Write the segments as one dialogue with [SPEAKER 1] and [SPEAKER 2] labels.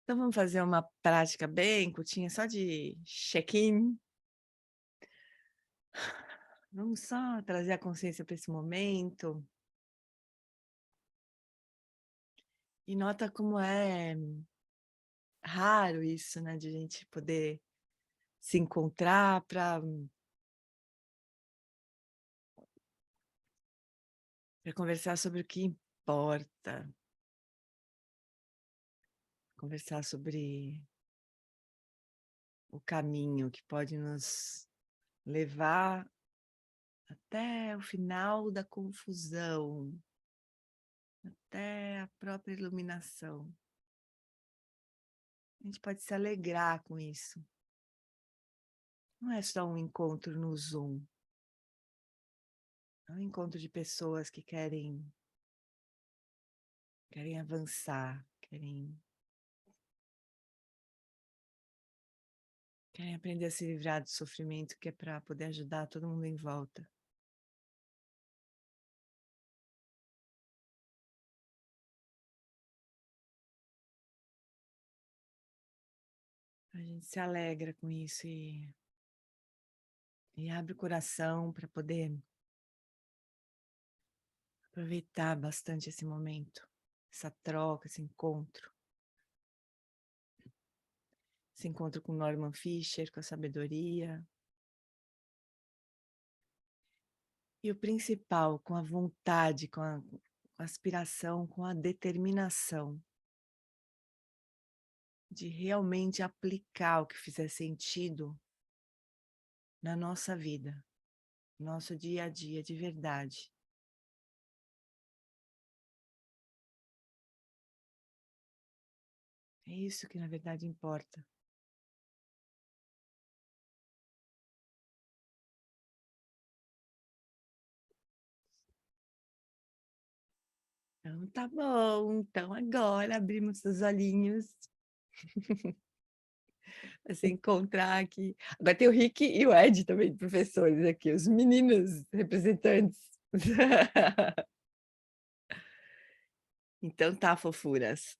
[SPEAKER 1] Então, vamos fazer uma prática bem curtinha, só de check-in. Vamos só trazer a consciência para esse momento. E nota como é raro isso, né? De a gente poder se encontrar para conversar sobre o que importa. Conversar sobre o caminho que pode nos levar até o final da confusão, até a própria iluminação. A gente pode se alegrar com isso. Não é só um encontro no Zoom. É um encontro de pessoas que querem avançar, querem aprender a se livrar do sofrimento, que é para poder ajudar todo mundo em volta. A gente se alegra com isso e abre o coração para poder aproveitar bastante esse momento, essa troca, esse encontro. Esse encontro com Norman Fischer, com a sabedoria. E o principal, com a vontade, com a aspiração, com a determinação de realmente aplicar o que fizer sentido na nossa vida, no nosso dia a dia, de verdade. É isso que, na verdade, importa. Então, tá bom. Então, agora abrimos os olhinhos para se encontrar aqui. Agora tem o Rick e o Ed também, professores aqui, os meninos representantes. Então tá, fofuras.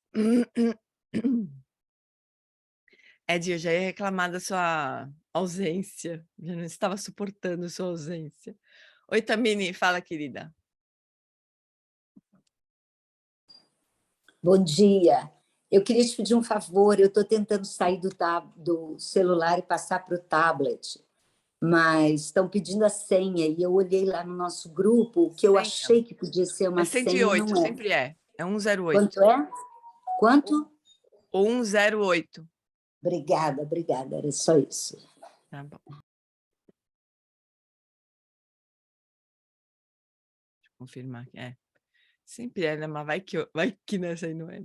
[SPEAKER 1] Ed, eu já ia reclamar da sua ausência. Já não estava suportando sua ausência. Oi, Tamini, fala, querida.
[SPEAKER 2] Bom dia. Eu queria te pedir um favor. Eu estou tentando sair do celular e passar para o tablet, mas estão pedindo a senha e eu olhei lá no nosso grupo o que eu
[SPEAKER 1] Senha.
[SPEAKER 2] achei que podia ser
[SPEAKER 1] É
[SPEAKER 2] uma senha e
[SPEAKER 1] 108,
[SPEAKER 2] não é.
[SPEAKER 1] sempre é. É 108.
[SPEAKER 2] Quanto é? Quanto?
[SPEAKER 1] 108.
[SPEAKER 2] Obrigada, obrigada. Era só isso.
[SPEAKER 1] Tá bom. Deixa eu confirmar que é. Sempre é, né? Mas vai que nessa aí não é.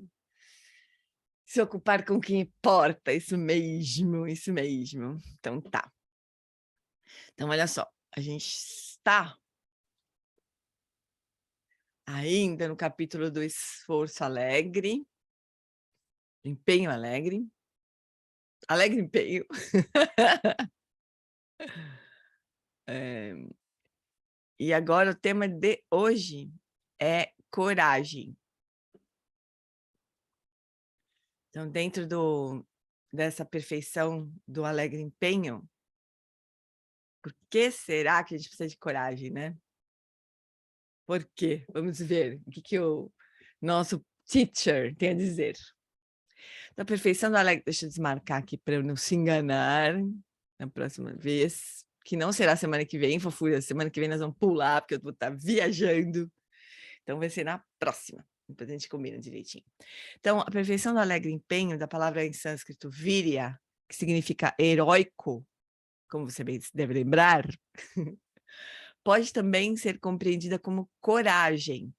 [SPEAKER 1] Se ocupar com o que importa, isso mesmo, isso mesmo. Então tá. Então, olha só, a gente está ainda no capítulo do esforço alegre, empenho alegre, alegre empenho. E agora o tema de hoje é coragem. Então, dentro dessa perfeição do alegre empenho, por que será que a gente precisa de coragem, né? Por quê? Vamos ver o que o nosso teacher tem a dizer. Então, a perfeição do alegre, deixa eu desmarcar aqui para eu não se enganar na próxima vez, que não será semana que vem, fofura, semana que vem nós vamos pular, porque eu vou estar viajando. Então, vai ser na próxima. Depois a gente combina direitinho. Então, a perfeição do alegre empenho, da palavra em sânscrito virya, que significa heróico, como você bem deve lembrar, pode também ser compreendida como coragem.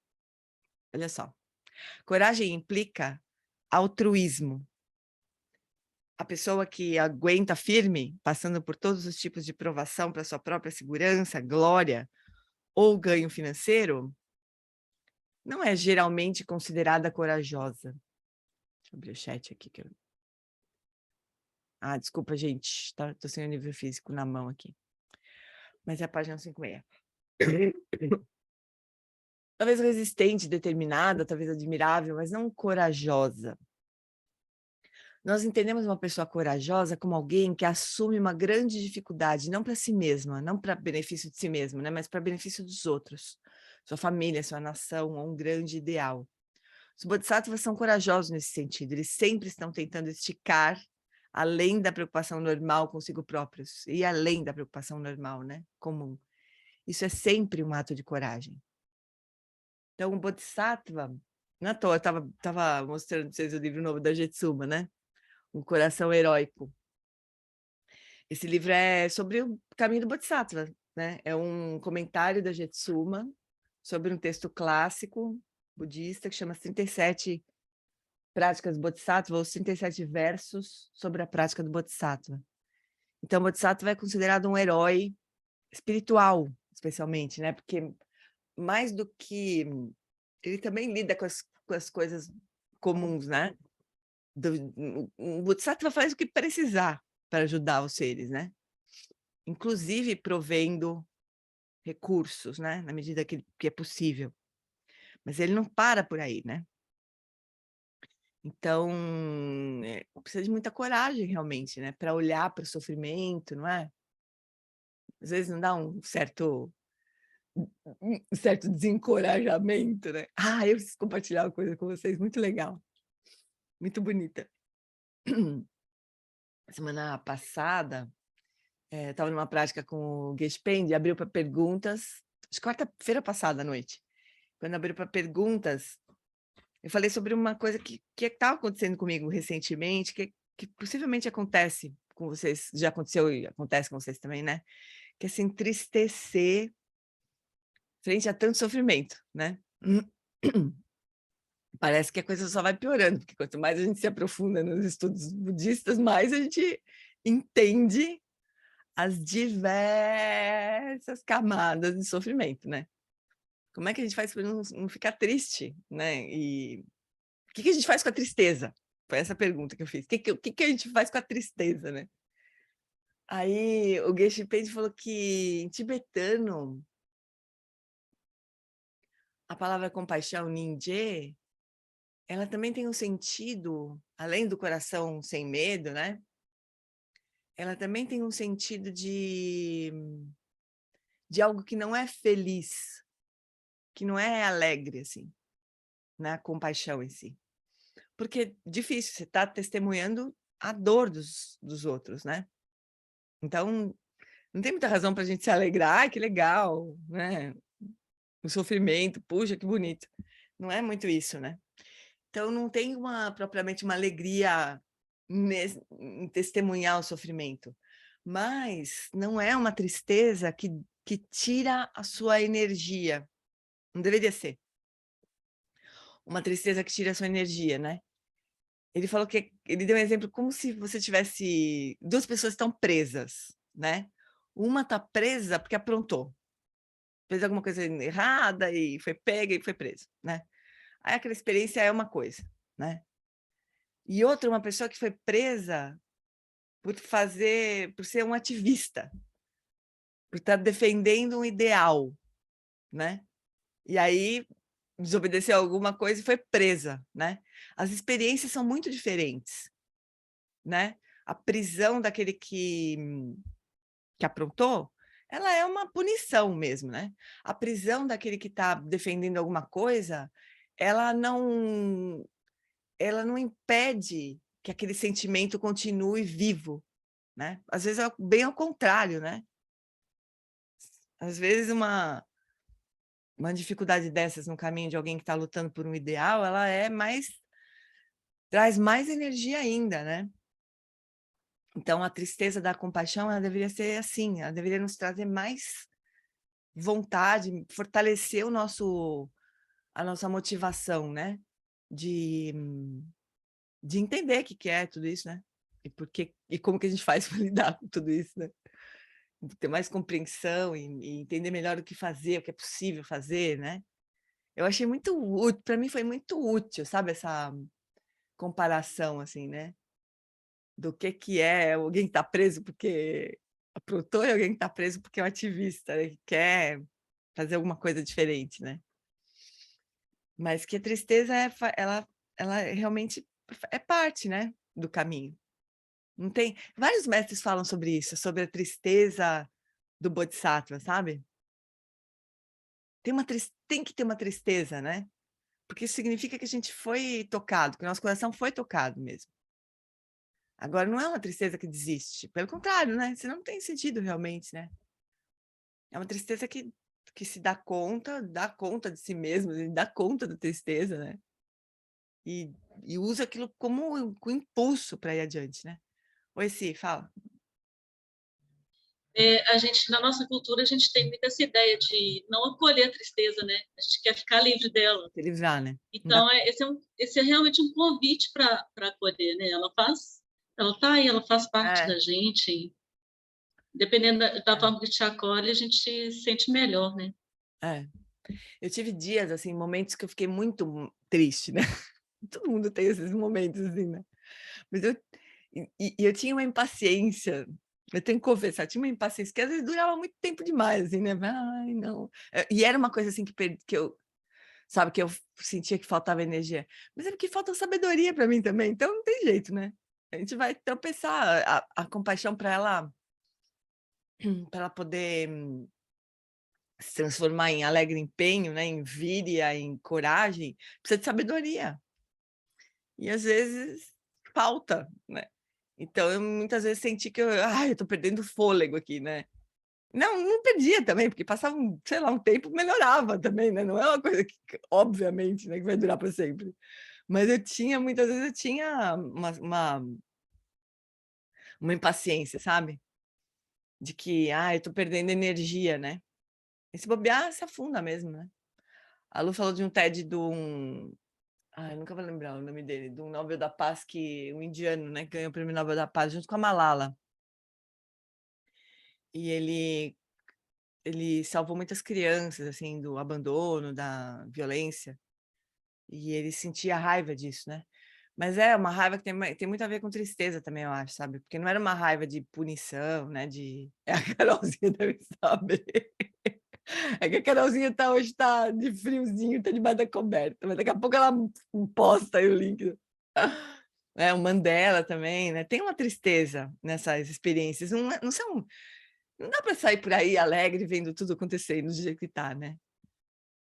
[SPEAKER 1] Olha só. Coragem implica altruísmo. A pessoa que aguenta firme, passando por todos os tipos de provação para sua própria segurança, glória ou ganho financeiro, não é geralmente considerada corajosa. Deixa eu abrir o chat aqui. Ah, desculpa, gente. Tô sem o nível físico na mão aqui. Mas é a página 56. Talvez resistente, determinada, talvez admirável, mas não corajosa. Nós entendemos uma pessoa corajosa como alguém que assume uma grande dificuldade, não para si mesma, não para benefício de si mesma, né, mas para benefício dos outros, sua família, sua nação, ou um grande ideal. Os bodhisattvas são corajosos nesse sentido, eles sempre estão tentando esticar além da preocupação normal consigo próprios, e além da preocupação normal, né, comum. Isso é sempre um ato de coragem. Então, o bodhisattva, não à toa, eu estava mostrando para vocês o livro novo da Jetsuma, né? O Coração Heróico. Esse livro é sobre o caminho do Bodhisattva, né? É um comentário da Jetsuma sobre um texto clássico budista que chama 37 Práticas do Bodhisattva, ou 37 versos sobre a prática do Bodhisattva. Então, o Bodhisattva é considerado um herói espiritual, especialmente, né? Porque mais do que... Ele também lida com as coisas comuns, né? O Bodhisattva faz o que precisar para ajudar os seres, né? Inclusive provendo recursos, né? Na medida que é possível. Mas ele não para por aí, né? Então, precisa de muita coragem, realmente, né? Para olhar para o sofrimento, não é? Às vezes não dá um certo desencorajamento, né? Ah, eu preciso compartilhar uma coisa com vocês muito legal, muito bonita. Semana passada, estava numa prática com o Gespen, abriu para perguntas, acho que quarta-feira passada à noite. Quando abriu para perguntas, eu falei sobre uma coisa que estava acontecendo comigo recentemente, que possivelmente acontece com vocês, já aconteceu e acontece com vocês também, né? Que é se entristecer frente a tanto sofrimento, né? Parece que a coisa só vai piorando, porque quanto mais a gente se aprofunda nos estudos budistas, mais a gente entende as diversas camadas de sofrimento, né? Como é que a gente faz para não ficar triste, né? E o que a gente faz com a tristeza? Foi essa pergunta que eu fiz. O que a gente faz com a tristeza, né? Aí o Geshe Page falou que em tibetano a palavra compaixão, ninje, ela também tem um sentido, além do coração sem medo, né? Ela também tem um sentido de algo que não é feliz, que não é alegre, assim, né? A compaixão em si. Porque é difícil, você está testemunhando a dor dos outros, né? Então, não tem muita razão para a gente se alegrar, ai, que legal, né? O sofrimento, puxa, que bonito. Não é muito isso, né? Então, não tem propriamente uma alegria em testemunhar o sofrimento, mas não é uma tristeza que tira a sua energia. Não deveria ser uma tristeza que tira a sua energia, né? Ele falou que ele deu um exemplo como se você tivesse duas pessoas estão presas, né? Uma está presa porque aprontou, fez alguma coisa errada e foi pega e foi preso, né? Aí aquela experiência é uma coisa, né? E outra, uma pessoa que foi presa por ser um ativista, por estar defendendo um ideal, né? E aí desobedeceu alguma coisa e foi presa, né? As experiências são muito diferentes, né? A prisão daquele que aprontou, ela é uma punição mesmo, né? A prisão daquele que está defendendo alguma coisa, ela não impede que aquele sentimento continue vivo, né? Às vezes é bem ao contrário, né? Às vezes uma dificuldade dessas no caminho de alguém que está lutando por um ideal, ela traz mais energia ainda, né? Então, a tristeza da compaixão, ela deveria ser assim, ela deveria nos trazer mais vontade, fortalecer a nossa motivação, né? De entender o que é tudo isso, né? E como que a gente faz para lidar com tudo isso, né? Ter mais compreensão e entender melhor o que fazer, o que é possível fazer, né? Eu achei muito útil, para mim foi muito útil, sabe? Essa comparação, assim, né? Do que é alguém que está preso porque aprontou e alguém que está preso porque é um ativista, né? Que quer fazer alguma coisa diferente, né? Mas que a tristeza ela realmente é parte, né? do caminho. Não tem... Vários mestres falam sobre isso, sobre a tristeza do Bodhisattva, sabe? Tem que ter uma tristeza, né? Porque isso significa que a gente foi tocado, que o nosso coração foi tocado mesmo. Agora, não é uma tristeza que desiste, pelo contrário, né? Você não tem sentido realmente, né? É uma tristeza que se dá conta de si mesmo, dá conta da tristeza, né? E usa aquilo como um impulso para ir adiante, né? Oi, Si, fala.
[SPEAKER 3] A gente, na nossa cultura, a gente tem muito essa ideia de não acolher a tristeza, né? A gente quer ficar livre dela.
[SPEAKER 1] Se livrar, né?
[SPEAKER 3] Então, esse é realmente um convite para acolher, né? Ela tá aí, ela faz parte da gente. Dependendo da forma que te acolhe, a gente se sente melhor, né?
[SPEAKER 1] Eu tive dias, assim, momentos que eu fiquei muito triste, né? Todo mundo tem esses momentos, assim, né? Mas eu tinha uma impaciência, eu tenho que confessar, tinha uma impaciência que às vezes durava muito tempo demais, assim, né? Ai, não. E era uma coisa assim que eu, sabe, que eu sentia que faltava energia. Mas é porque falta sabedoria para mim também, então não tem jeito, né? A gente vai tropeçar, a compaixão para ela poder se transformar em alegre empenho, né? Em víria, em coragem, precisa de sabedoria. E às vezes falta, né? Então, eu muitas vezes senti que eu tô perdendo fôlego aqui, né? Não perdia também, porque passava, sei lá, um tempo, melhorava também, né? Não é uma coisa que, obviamente, né, que vai durar para sempre. Mas muitas vezes eu tinha uma impaciência, sabe? De que, eu tô perdendo energia, né? E se bobear, se afunda mesmo, né? A Lu falou de um TED de um... eu nunca vou lembrar o nome dele, de um Nobel da Paz, um indiano, né, que ganhou o Prêmio Nobel da Paz junto com a Malala. E ele salvou muitas crianças, assim, do abandono, da violência. E ele sentia raiva disso, né? Mas é uma raiva que tem muito a ver com tristeza também, eu acho, sabe? Porque não era uma raiva de punição, né? A Carolzinha deve saber. É que a Carolzinha hoje tá de friozinho, tá debaixo da coberta, mas daqui a pouco ela posta aí o link. O Mandela também, né? Tem uma tristeza nessas experiências. Não dá para sair por aí alegre vendo tudo acontecendo do jeito que tá, né?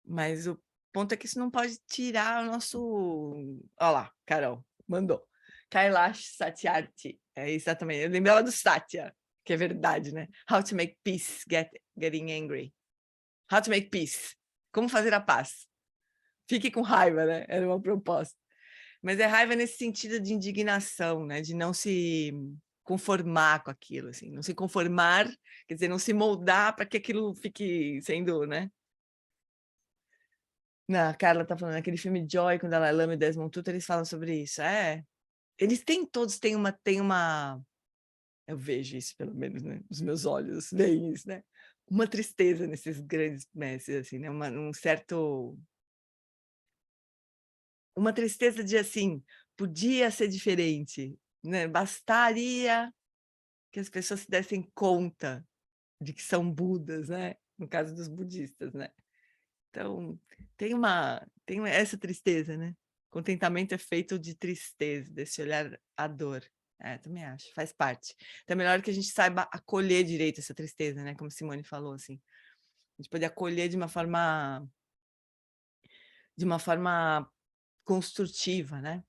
[SPEAKER 1] Mas o ponto é que isso não pode tirar o nosso... Olha lá, Carol, mandou. Kailash Satyarthi. É exatamente. Eu lembrava do Satya, que é verdade, né? How to make peace, getting angry. How to make peace. Como fazer a paz. Fique com raiva, né? Era uma proposta. Mas é raiva nesse sentido de indignação, né? De não se conformar com aquilo, assim. Não se conformar, quer dizer, não se moldar para que aquilo fique sendo, né? A Carla tá falando, aquele filme Joy, com Dalai Lama e Desmond Tutu, eles falam sobre isso. Eles todos têm uma... Eu vejo isso, pelo menos, né? Os meus olhos veem isso, né? Uma tristeza nesses grandes mestres, assim, né? Uma tristeza de, assim, podia ser diferente, né? Bastaria que as pessoas se dessem conta de que são Budas, né? No caso dos budistas, né? Então, tem essa tristeza, né? Contentamento é feito de tristeza, desse olhar à dor. Também acho, faz parte. Então é melhor que a gente saiba acolher direito essa tristeza, né? Como Simone falou, assim. A gente poder acolher de uma forma construtiva, né?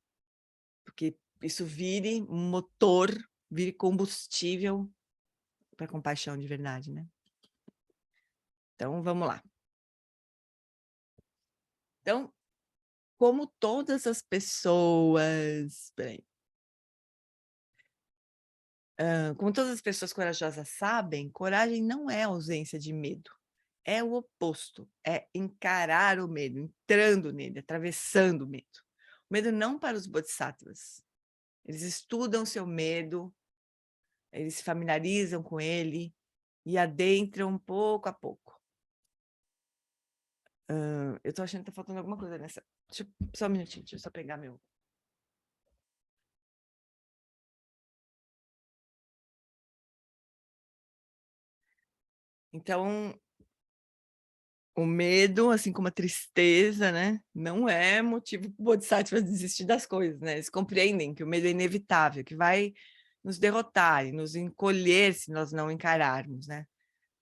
[SPEAKER 1] Porque isso vire motor, vire combustível para compaixão de verdade, né? Então, vamos lá. Então, como todas as pessoas... Peraí. Como todas as pessoas corajosas sabem, coragem não é ausência de medo. É o oposto. É encarar o medo, entrando nele, atravessando o medo. O medo não para os bodhisattvas. Eles estudam seu medo, eles se familiarizam com ele e adentram pouco a pouco. Eu tô achando que tá faltando alguma coisa nessa... Só um minutinho, deixa eu só pegar meu... Então, O medo, assim como a tristeza, né, não é motivo para o Bodhisattva desistir das coisas, né? Eles compreendem que o medo é inevitável, que vai nos derrotar e nos encolher se nós não encararmos, né?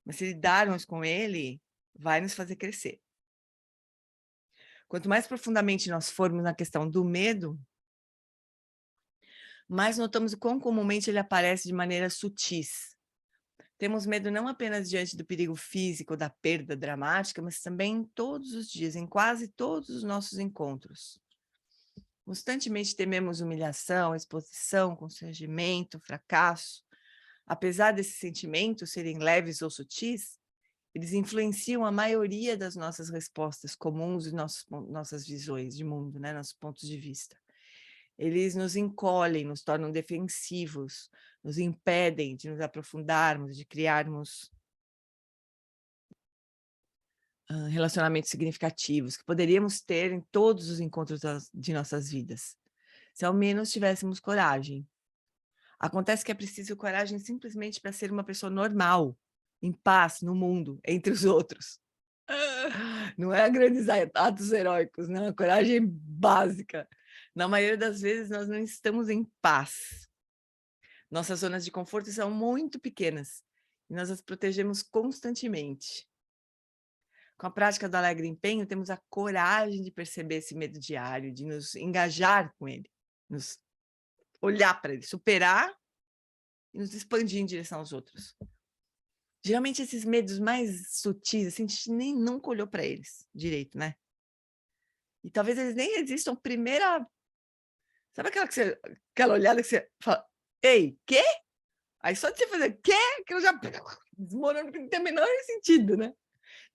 [SPEAKER 1] Mas se lidarmos com ele, vai nos fazer crescer. Quanto mais profundamente nós formos na questão do medo, mais notamos o quão comumente ele aparece de maneira sutis. Temos medo não apenas diante do perigo físico, da perda dramática, mas também todos os dias, em quase todos os nossos encontros. Constantemente tememos humilhação, exposição, constrangimento, fracasso. Apesar desses sentimentos serem leves ou sutis, eles influenciam a maioria das nossas respostas comuns e nossas visões de mundo, né? Nossos pontos de vista. Eles nos encolhem, nos tornam defensivos, nos impedem de nos aprofundarmos, de criarmos relacionamentos significativos que poderíamos ter em todos os encontros de nossas vidas, se ao menos tivéssemos coragem. Acontece que é preciso coragem simplesmente para ser uma pessoa normal, em paz no mundo, entre os outros. Não é grandes atos heróicos, não, a coragem é básica. Na maioria das vezes, nós não estamos em paz. Nossas zonas de conforto são muito pequenas e nós as protegemos constantemente. Com a prática do alegre empenho, temos a coragem de perceber esse medo diário, de nos engajar com ele, nos olhar para ele, superar e nos expandir em direção aos outros. Geralmente, esses medos mais sutis, assim, a gente nem nunca olhou para eles direito, né? E talvez eles nem existam primeira... Sabe aquela olhada que você fala, ei, quê? Aí só de você fazer quê? Que eu já desmorono, porque não tem o menor sentido, né?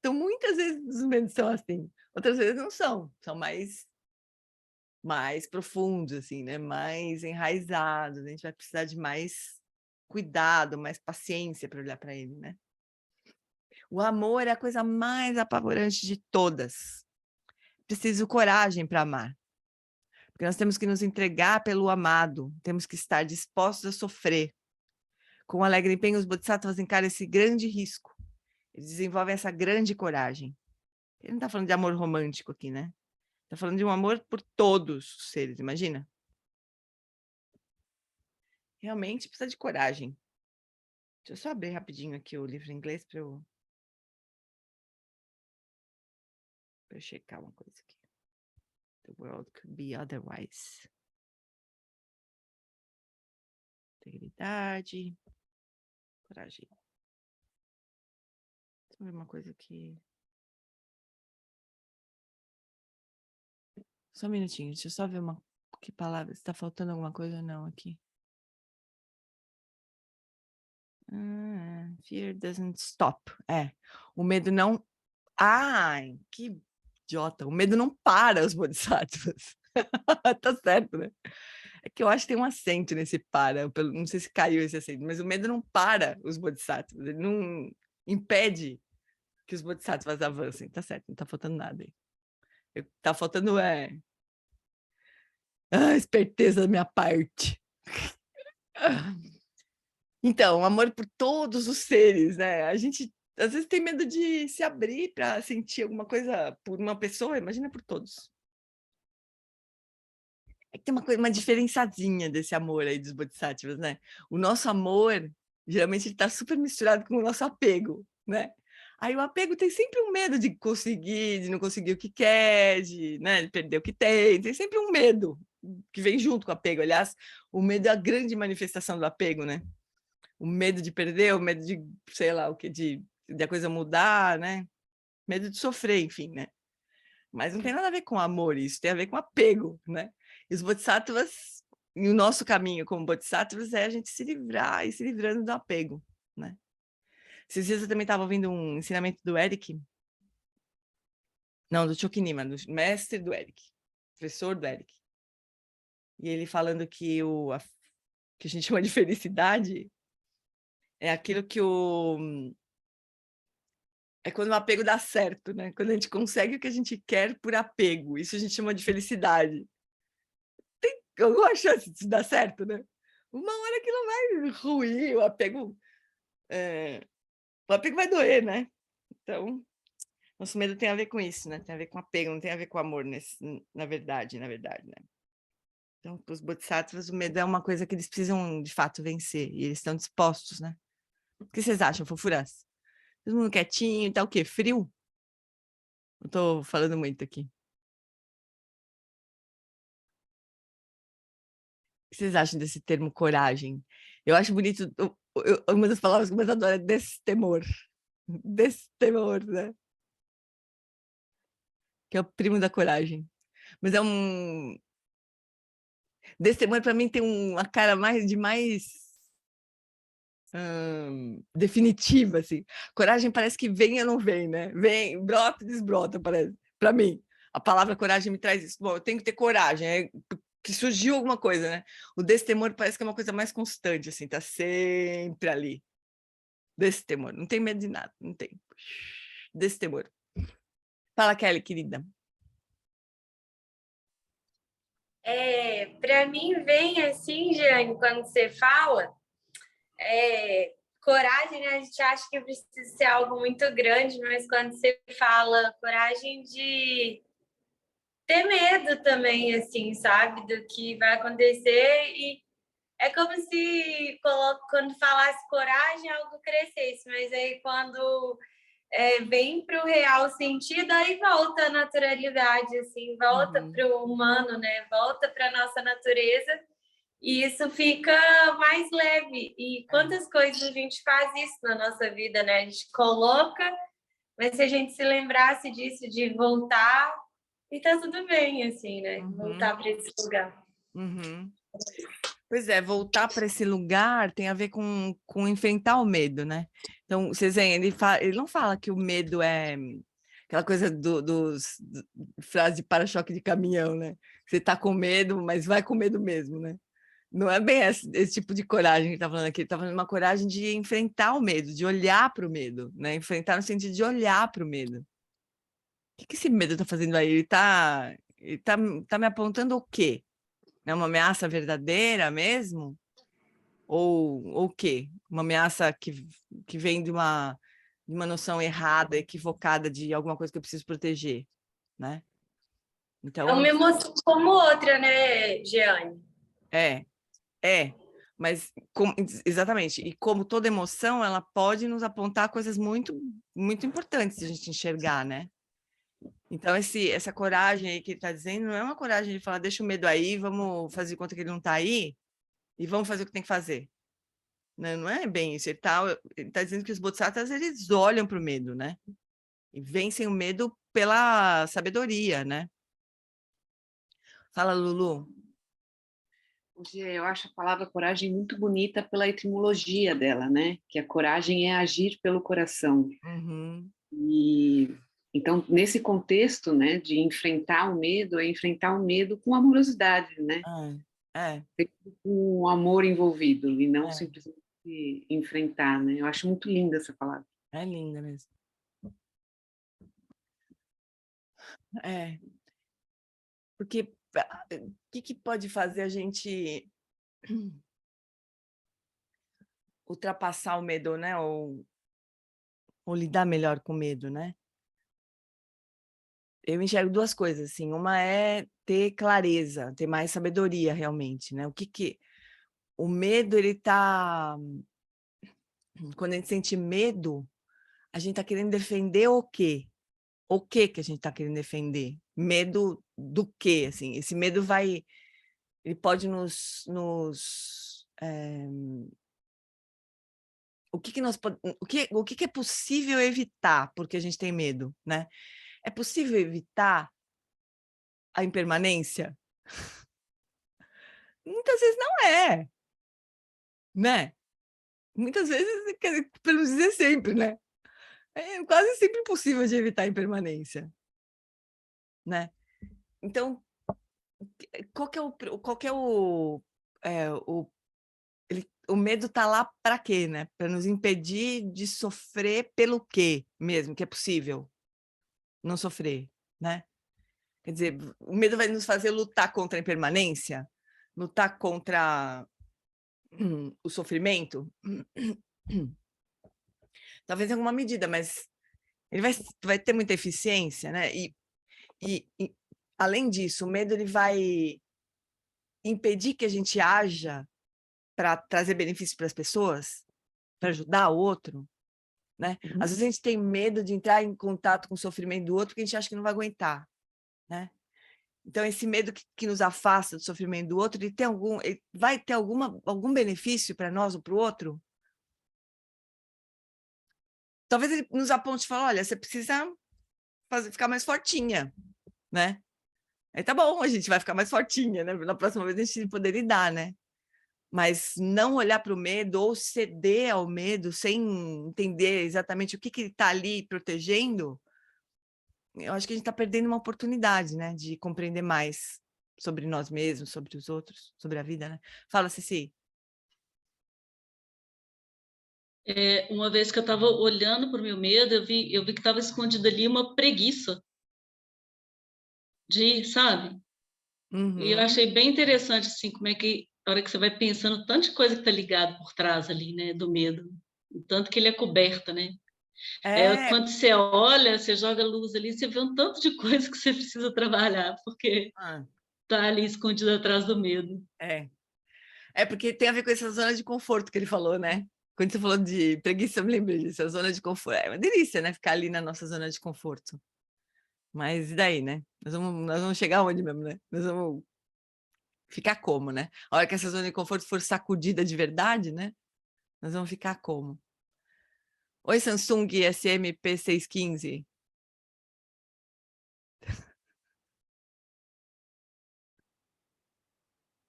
[SPEAKER 1] Então, muitas vezes os medos são assim, outras vezes não são, são mais profundos, assim, né? Mais enraizados, a gente vai precisar de mais cuidado, mais paciência para olhar para ele, né? O amor é a coisa mais apavorante de todas. Preciso coragem para amar. Porque nós temos que nos entregar pelo amado, temos que estar dispostos a sofrer. Com o alegre empenho, os bodhisattvas encaram esse grande risco. Eles desenvolvem essa grande coragem. Ele não está falando de amor romântico aqui, né? Está falando de um amor por todos os seres, imagina? Realmente precisa de coragem. Deixa eu só abrir rapidinho aqui o livro em inglês para eu checar uma coisa aqui. The world could be otherwise. Integridade. Coragem. Deixa eu ver uma coisa aqui. Só um minutinho, deixa eu só ver que palavra. Está faltando alguma coisa ou não aqui? Fear doesn't stop. O medo não... Ai, que idiota. O medo não para os bodhisattvas. Tá certo, né? É que eu acho que tem um acento nesse para. Não sei se caiu esse acento, mas o medo não para os bodhisattvas. Ele não impede que os bodhisattvas avancem. Tá certo, não tá faltando nada aí. Tá faltando esperteza da minha parte. Então, amor por todos os seres, né? A gente, às vezes, tem medo de se abrir para sentir alguma coisa por uma pessoa, imagina por todos. É que tem uma diferençazinha desse amor aí dos bodhisattvas, né? O nosso amor, geralmente, ele está super misturado com o nosso apego, né? Aí o apego tem sempre um medo de conseguir, de não conseguir o que quer, né, de perder o que tem sempre um medo que vem junto com o apego. Aliás, o medo é a grande manifestação do apego, né? O medo de perder, o medo de, sei lá, o que, de a coisa mudar, né? Medo de sofrer, enfim, né? Mas não tem nada a ver com amor, isso tem a ver com apego, né? E os bodhisattvas, e o nosso caminho como bodhisattvas é a gente se livrar e se livrando do apego, né? Esses dias eu também estava ouvindo um ensinamento do Eric, não, do Chokinima, do mestre do Eric, professor do Eric. E ele falando que que a gente chama de felicidade é aquilo que é quando o apego dá certo, né? Quando a gente consegue o que a gente quer por apego. Isso a gente chama de felicidade. Tem alguma chance de dar certo, né? Uma hora que não vai ruir, o apego vai doer, né? Então, Nosso medo tem a ver com isso, né? Tem a ver com apego, não tem a ver com amor, na verdade, né? Então, para os bodhisattvas, o medo é uma coisa que eles precisam, de fato, vencer. E eles estão dispostos, né? O que vocês acham, fofuras? Todo mundo quietinho, tá o quê? Frio? Eu tô falando muito aqui. O que vocês acham desse termo coragem? Eu acho bonito, uma das palavras que eu mais adoro é destemor. Destemor, né? Que é o primo da coragem. Mas é um... Destemor, para mim, tem uma cara mais definitiva, assim. Coragem parece que vem ou não vem, né? Vem, brota e desbrota, parece. Para mim, a palavra coragem me traz isso. Bom, eu tenho que ter coragem, é que surgiu alguma coisa, né? O destemor parece que é uma coisa mais constante, assim, tá sempre ali. Destemor, não tem medo de nada, não tem. Destemor. Fala, Kelly, querida.
[SPEAKER 4] Para mim vem assim, Jeane, quando você fala, coragem, né? A gente acha que precisa ser algo muito grande, mas quando você fala coragem de ter medo também, assim, sabe? Do que vai acontecer e é como se quando falasse coragem, algo crescesse, mas aí quando vem para o real sentido, aí volta a naturalidade, assim, volta para o humano, né? Volta para a nossa natureza e isso fica mais leve. E quantas coisas a gente faz isso na nossa vida, né? A gente coloca, mas se a gente se lembrasse disso, de voltar, e tá tudo bem, assim, né? Voltar para esse lugar.
[SPEAKER 1] Pois é, voltar para esse lugar tem a ver com enfrentar o medo, né? Então, vocês veem, ele não fala que o medo é aquela coisa frase de para-choque de caminhão, né? Você tá com medo, mas vai com medo mesmo, né? Não é bem esse tipo de coragem que ele tá falando aqui, ele tá falando uma coragem de enfrentar o medo, de olhar para o medo, né? Enfrentar no sentido de olhar para o medo. O que esse medo tá fazendo aí? Ele tá me apontando o quê? É uma ameaça verdadeira mesmo? Ou o quê? Uma ameaça que vem de uma noção errada, equivocada de alguma coisa que eu preciso proteger, né? Então,
[SPEAKER 4] é uma emoção como outra, né, Jeane?
[SPEAKER 1] Mas exatamente, e como toda emoção, ela pode nos apontar coisas muito, muito importantes de a gente enxergar, né? Então, essa coragem aí que ele está dizendo, não é uma coragem de falar, deixa o medo aí, vamos fazer conta que ele não está aí, e vamos fazer o que tem que fazer. Não é bem isso, ele tá dizendo que os bodhisattvas, eles olham para o medo, né? E vencem o medo pela sabedoria, né? Fala, Lulu.
[SPEAKER 5] Eu acho a palavra coragem muito bonita pela etimologia dela, né? Que a coragem é agir pelo coração. E então, nesse contexto, né, de enfrentar o medo, é enfrentar o medo com amorosidade, né? Com o amor envolvido e não simplesmente enfrentar, né? Eu acho muito linda essa palavra.
[SPEAKER 1] É linda mesmo. Porque o que pode fazer a gente ultrapassar o medo, né? Ou lidar melhor com o medo, né? Eu enxergo duas coisas, assim. Uma é ter clareza, ter mais sabedoria, realmente, né? O medo, ele tá... Quando a gente sente medo, a gente tá querendo defender o quê? O que a gente tá querendo defender? Medo do quê, assim? Esse medo ele pode o que é possível evitar porque a gente tem medo, né? É possível evitar a impermanência? Muitas vezes não é, né? Muitas vezes, para não dizer sempre, né? É quase sempre impossível de evitar a impermanência, né? Então, qual que é o medo está lá para quê, né? Para nos impedir de sofrer pelo quê mesmo, que é possível não sofrer, né? Quer dizer, o medo vai nos fazer lutar contra a impermanência, lutar contra o sofrimento, talvez em alguma medida, mas ele vai ter muita eficiência, né? E além disso, o medo ele vai impedir que a gente haja para trazer benefício para as pessoas, para ajudar o outro, né? Às vezes a gente tem medo de entrar em contato com o sofrimento do outro porque a gente acha que não vai aguentar, né? Então, esse medo que nos afasta do sofrimento do outro, ele vai ter algum benefício para nós ou para o outro? Talvez ele nos aponte e fale, olha, você precisa ficar mais fortinha, né? Aí tá bom, a gente vai ficar mais fortinha, né? Na próxima vez a gente poder lidar, né? Mas não olhar para o medo ou ceder ao medo sem entender exatamente o que ele está ali protegendo, eu acho que a gente está perdendo uma oportunidade, né? De compreender mais sobre nós mesmos, sobre os outros, sobre a vida, né? Fala, Ceci.
[SPEAKER 3] Uma vez que eu estava olhando para o meu medo, eu vi que estava escondida ali uma preguiça sabe? E eu achei bem interessante, assim, como é que, a hora que você vai pensando, tanto de coisa que está ligado por trás ali, né, do medo, o tanto que ele é coberto, né? Quando você olha, você joga luz ali, você vê um tanto de coisa que você precisa trabalhar, porque tá ali escondido atrás do medo.
[SPEAKER 1] Porque tem a ver com essa zona de conforto que ele falou, né? Quando você falou de preguiça, eu me lembrei disso, a zona de conforto. É uma delícia, né? Ficar ali na nossa zona de conforto. Mas e daí, né? Nós vamos chegar onde mesmo, né? Nós vamos ficar como, né? A hora que essa zona de conforto for sacudida de verdade, né? Nós vamos ficar como? Oi, Samsung SMP615.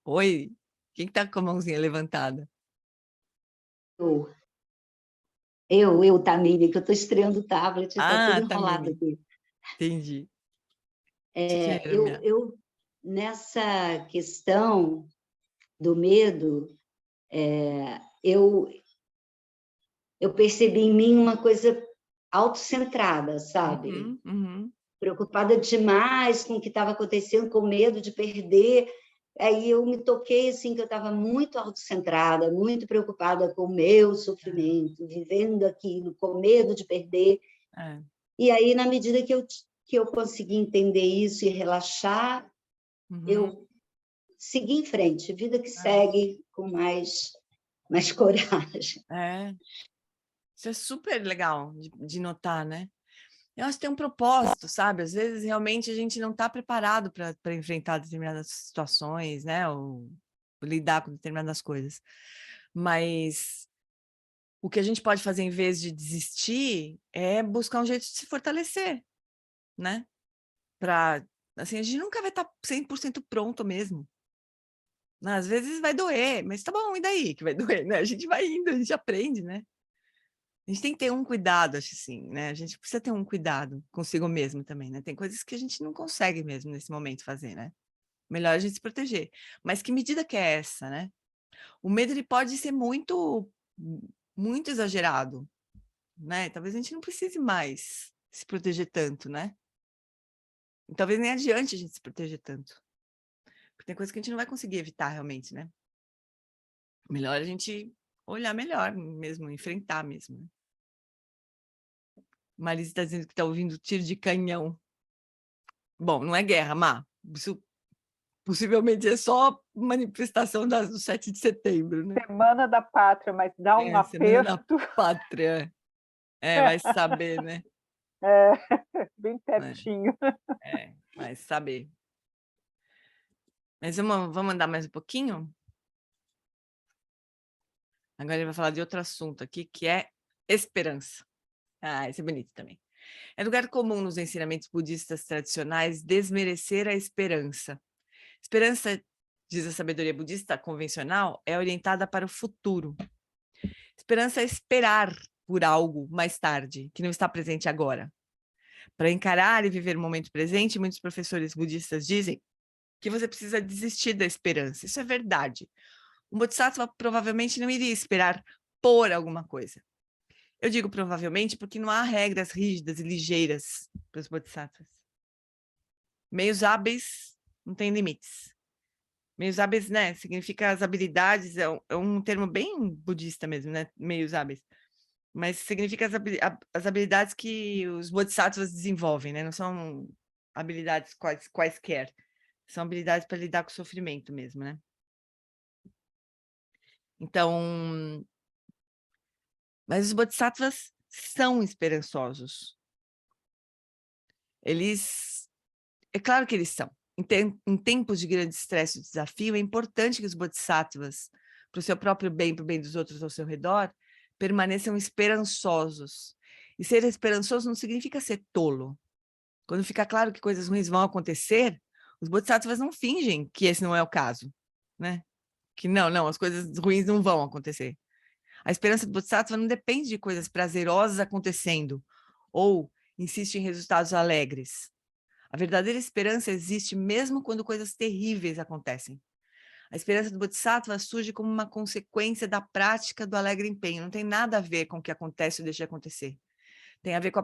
[SPEAKER 1] Oi? Quem tá com a mãozinha levantada?
[SPEAKER 2] Tamine, que eu estou estreando o tablet, está tudo enrolado
[SPEAKER 1] Tamine.
[SPEAKER 2] aqui.
[SPEAKER 1] Entendi.
[SPEAKER 2] Nessa questão do medo, eu percebi em mim uma coisa autocentrada, sabe? Preocupada demais com o que estava acontecendo, com medo de perder. Aí eu me toquei assim que eu estava muito autocentrada, muito preocupada com o meu sofrimento, vivendo aquilo, com medo de perder. E aí, na medida que eu consegui entender isso e relaxar, eu segui em frente, vida que segue com mais coragem.
[SPEAKER 1] Isso é super legal de notar, né? Eu acho que tem um propósito, sabe? Às vezes, realmente, a gente não está preparado para enfrentar determinadas situações, né? Ou lidar com determinadas coisas. Mas o que a gente pode fazer, em vez de desistir, é buscar um jeito de se fortalecer, né? Assim, a gente nunca vai estar 100% pronto mesmo. Às vezes vai doer, mas tá bom, e daí que vai doer, né? A gente vai indo, a gente aprende, né? A gente tem que ter um cuidado, acho assim, né? A gente precisa ter um cuidado consigo mesmo também, né? Tem coisas que a gente não consegue mesmo nesse momento fazer, né? Melhor a gente se proteger. Mas que medida que é essa, né? O medo ele pode ser muito exagerado, né? Talvez a gente não precise mais se proteger tanto, né? E talvez nem adiante a gente se proteger tanto. Porque tem coisa que a gente não vai conseguir evitar realmente, né? Melhor a gente olhar melhor mesmo, enfrentar mesmo, né? Marisa está dizendo que está ouvindo tiro de canhão. Bom, não é guerra, Má. Isso possivelmente é só manifestação do 7 de setembro, né?
[SPEAKER 6] Semana da Pátria, mas dá um aperto.
[SPEAKER 1] Semana da Pátria. Vai saber, né?
[SPEAKER 6] Bem pertinho.
[SPEAKER 1] Vai saber. Mas vamos andar mais um pouquinho? Agora ele vai falar de outro assunto aqui, que é esperança. Esse é bonito também. É lugar comum nos ensinamentos budistas tradicionais desmerecer a esperança. Esperança, diz a sabedoria budista convencional, é orientada para o futuro. Esperança é esperar por algo mais tarde, que não está presente agora. Para encarar e viver o momento presente, muitos professores budistas dizem que você precisa desistir da esperança. Isso é verdade. Um bodhisattva provavelmente não iria esperar por alguma coisa. Eu digo provavelmente porque não há regras rígidas e ligeiras para os bodhisattvas. Meios hábeis não têm limites. Meios hábeis, né? Significa as habilidades, é um termo bem budista mesmo, né? Meios hábeis. mas significa as habilidades que os bodhisattvas desenvolvem, né? Não são habilidades quaisquer, são habilidades para lidar com o sofrimento mesmo, né? Então, mas os bodhisattvas são esperançosos. É claro que eles são. Em tempos de grande estresse e desafio, é importante que os bodhisattvas, para o seu próprio bem, para o bem dos outros ao seu redor, permaneçam esperançosos. E ser esperançoso não significa ser tolo. Quando fica claro que coisas ruins vão acontecer, os bodhisattvas não fingem que esse não é o caso, né? Que não, as coisas ruins não vão acontecer. A esperança do bodhisattva não depende de coisas prazerosas acontecendo, ou insiste em resultados alegres. A verdadeira esperança existe mesmo quando coisas terríveis acontecem. A esperança do bodhisattva surge como uma consequência da prática do alegre empenho. Não tem nada a ver com o que acontece ou deixa de acontecer. Tem a ver com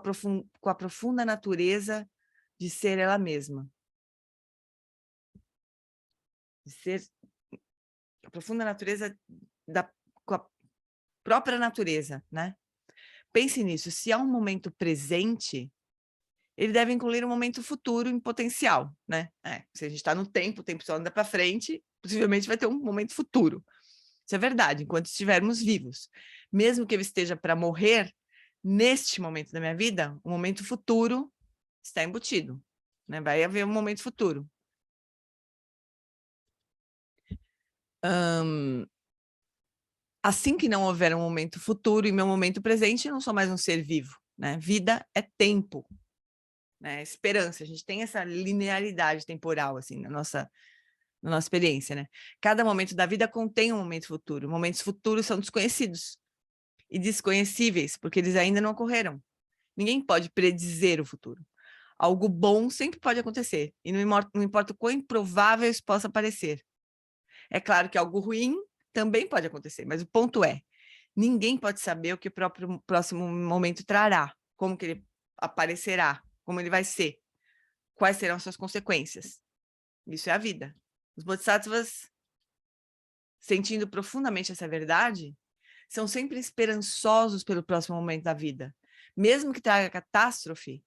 [SPEAKER 1] a profunda natureza de ser ela mesma. De ser a profunda natureza com a própria natureza, né? Pense nisso. Se há um momento presente, ele deve incluir um momento futuro em potencial, né? Se a gente está no tempo, o tempo só anda para frente, possivelmente vai ter um momento futuro. Isso é verdade, enquanto estivermos vivos. Mesmo que eu esteja para morrer, neste momento da minha vida, o momento futuro está embutido, né? Vai haver um momento futuro. Assim que não houver um momento futuro e meu momento presente, eu não sou mais um ser vivo, né? Vida é tempo. Né, esperança, a gente tem essa linearidade temporal assim na nossa experiência, né? Cada momento da vida contém um momento futuro. Momentos futuros são desconhecidos e desconhecíveis, porque eles ainda não ocorreram. Ninguém pode predizer o futuro. Algo bom sempre pode acontecer, e não importa o quão improvável isso possa parecer. É claro que algo ruim também pode acontecer, mas o ponto é, ninguém pode saber o que o próximo momento trará, como que ele aparecerá, como ele vai ser, quais serão suas consequências. Isso é a vida. Os bodhisattvas, sentindo profundamente essa verdade, são sempre esperançosos pelo próximo momento da vida. Mesmo que traga catástrofe,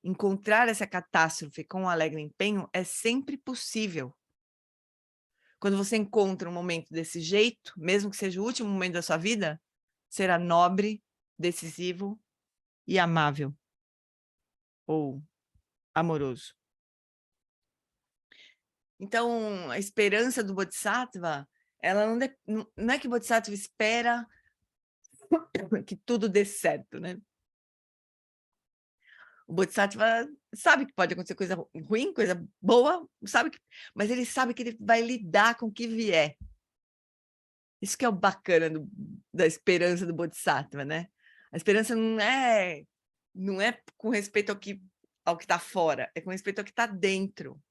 [SPEAKER 1] encontrar essa catástrofe com um alegre empenho é sempre possível. Quando você encontra um momento desse jeito, mesmo que seja o último momento da sua vida, será nobre, decisivo e amável. Ou amoroso. Então, a esperança do Bodhisattva, ela não é que o Bodhisattva espera que tudo dê certo, né? O Bodhisattva sabe que pode acontecer coisa ruim, coisa boa, mas ele sabe que ele vai lidar com o que vier. Isso que é o bacana da esperança do Bodhisattva, né? A esperança não é com respeito ao que está fora, é com respeito ao que está dentro.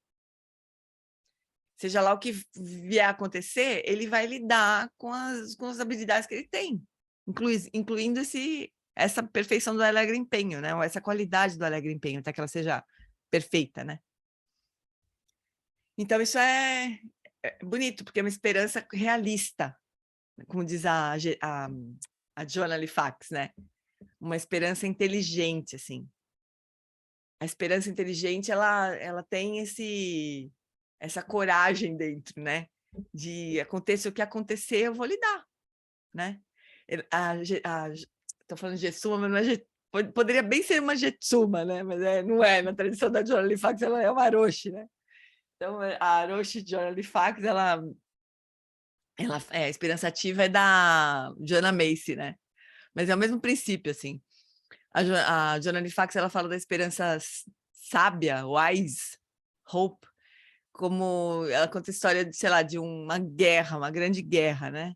[SPEAKER 1] Seja lá o que vier a acontecer, ele vai lidar com as habilidades que ele tem, incluindo essa perfeição do alegre empenho, né? Ou essa qualidade do alegre empenho, até que ela seja perfeita, né? Então, isso é bonito, porque é uma esperança realista, como diz a Johanna Lifax, né? Uma esperança inteligente, assim. A esperança inteligente, ela tem essa coragem dentro, né? De acontecer o que acontecer, eu vou lidar, né? Estou falando de Jetsuma, mas não é poderia bem ser uma Jetsuma, né? Mas não é. Na tradição da Johanna Lifax, ela é uma Aroshi, né? Então, a Aroshi Johanna Lifax, a esperança ativa é da Joanna Macy, né? Mas é o mesmo princípio, assim. A Johanna Lifax, ela fala da esperança sábia, wise, hope, como ela conta a história de, sei lá, de uma guerra, uma grande guerra, né?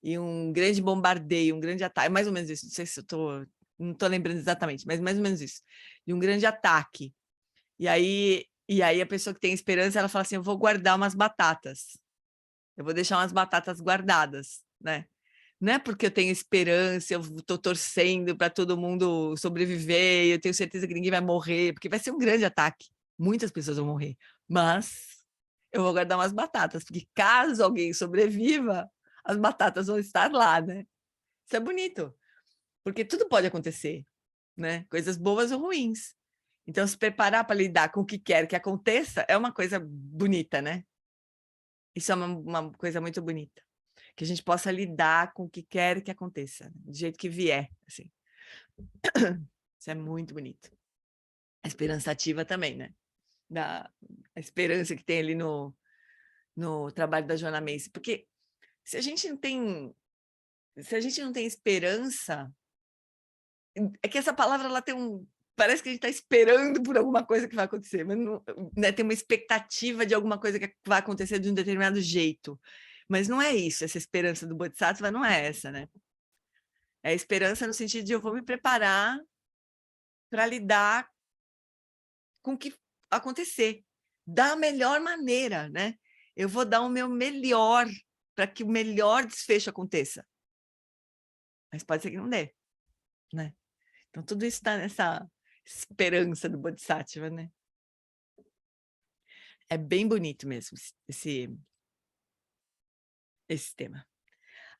[SPEAKER 1] E um grande bombardeio, um grande ataque, mais ou menos isso, não sei se não estou lembrando exatamente, mas mais ou menos isso, de um grande ataque. E aí a pessoa que tem esperança, ela fala assim, eu vou guardar umas batatas, eu vou deixar umas batatas guardadas, né? Não é porque eu tenho esperança, eu estou torcendo para todo mundo sobreviver, eu tenho certeza que ninguém vai morrer, porque vai ser um grande ataque, muitas pessoas vão morrer, mas eu vou guardar umas batatas, porque caso alguém sobreviva, as batatas vão estar lá, né? Isso é bonito, Porque tudo pode acontecer, né? Coisas boas ou ruins. Então, se preparar para lidar com o que quer que aconteça é uma coisa bonita, né? Isso é uma coisa muito bonita. Que a gente possa lidar com o que quer que aconteça, né? Do jeito que vier, assim. Isso é muito bonito. A esperança ativa também, né? A esperança que tem ali no trabalho da Joanna Macy. Porque se a gente não tem esperança, é que essa palavra ela tem parece que a gente está esperando por alguma coisa que vai acontecer, mas não, né, tem uma expectativa de alguma coisa que vai acontecer de um determinado jeito. Mas não é isso, essa esperança do Bodhisattva não é essa, né? É a esperança no sentido de eu vou me preparar para lidar com o que acontecer da melhor maneira, né? Eu vou dar o meu melhor para que o melhor desfecho aconteça. Mas pode ser que não dê, né? Então, tudo isso está nessa esperança do Bodhisattva, né? É bem bonito mesmo esse tema.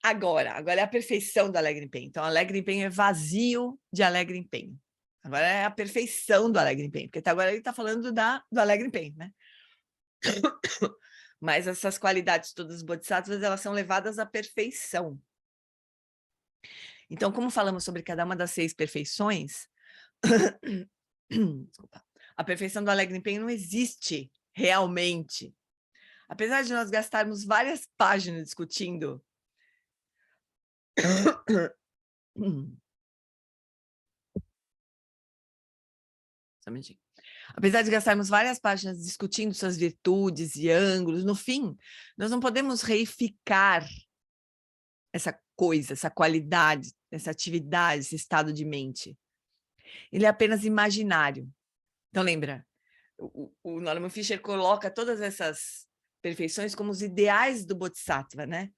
[SPEAKER 1] Agora é a perfeição do alegre empenho. Então, alegre empenho é vazio de alegre empenho. Agora é a perfeição do alegre empenho, porque até agora ele está falando do alegre empenho, né? Mas essas qualidades todas dos bodhisattvas, elas são levadas à perfeição. Então, como falamos sobre cada uma das 6 perfeições, desculpa, a perfeição do alegre empenho não existe realmente. Apesar de nós gastarmos várias páginas discutindo apesar de gastarmos várias páginas discutindo suas virtudes e ângulos, no fim, nós não podemos reificar essa coisa, essa qualidade, essa atividade, esse estado de mente. Ele é apenas imaginário. Então, lembra, o Norman Fischer coloca todas essas perfeições como os ideais do Bodhisattva, né?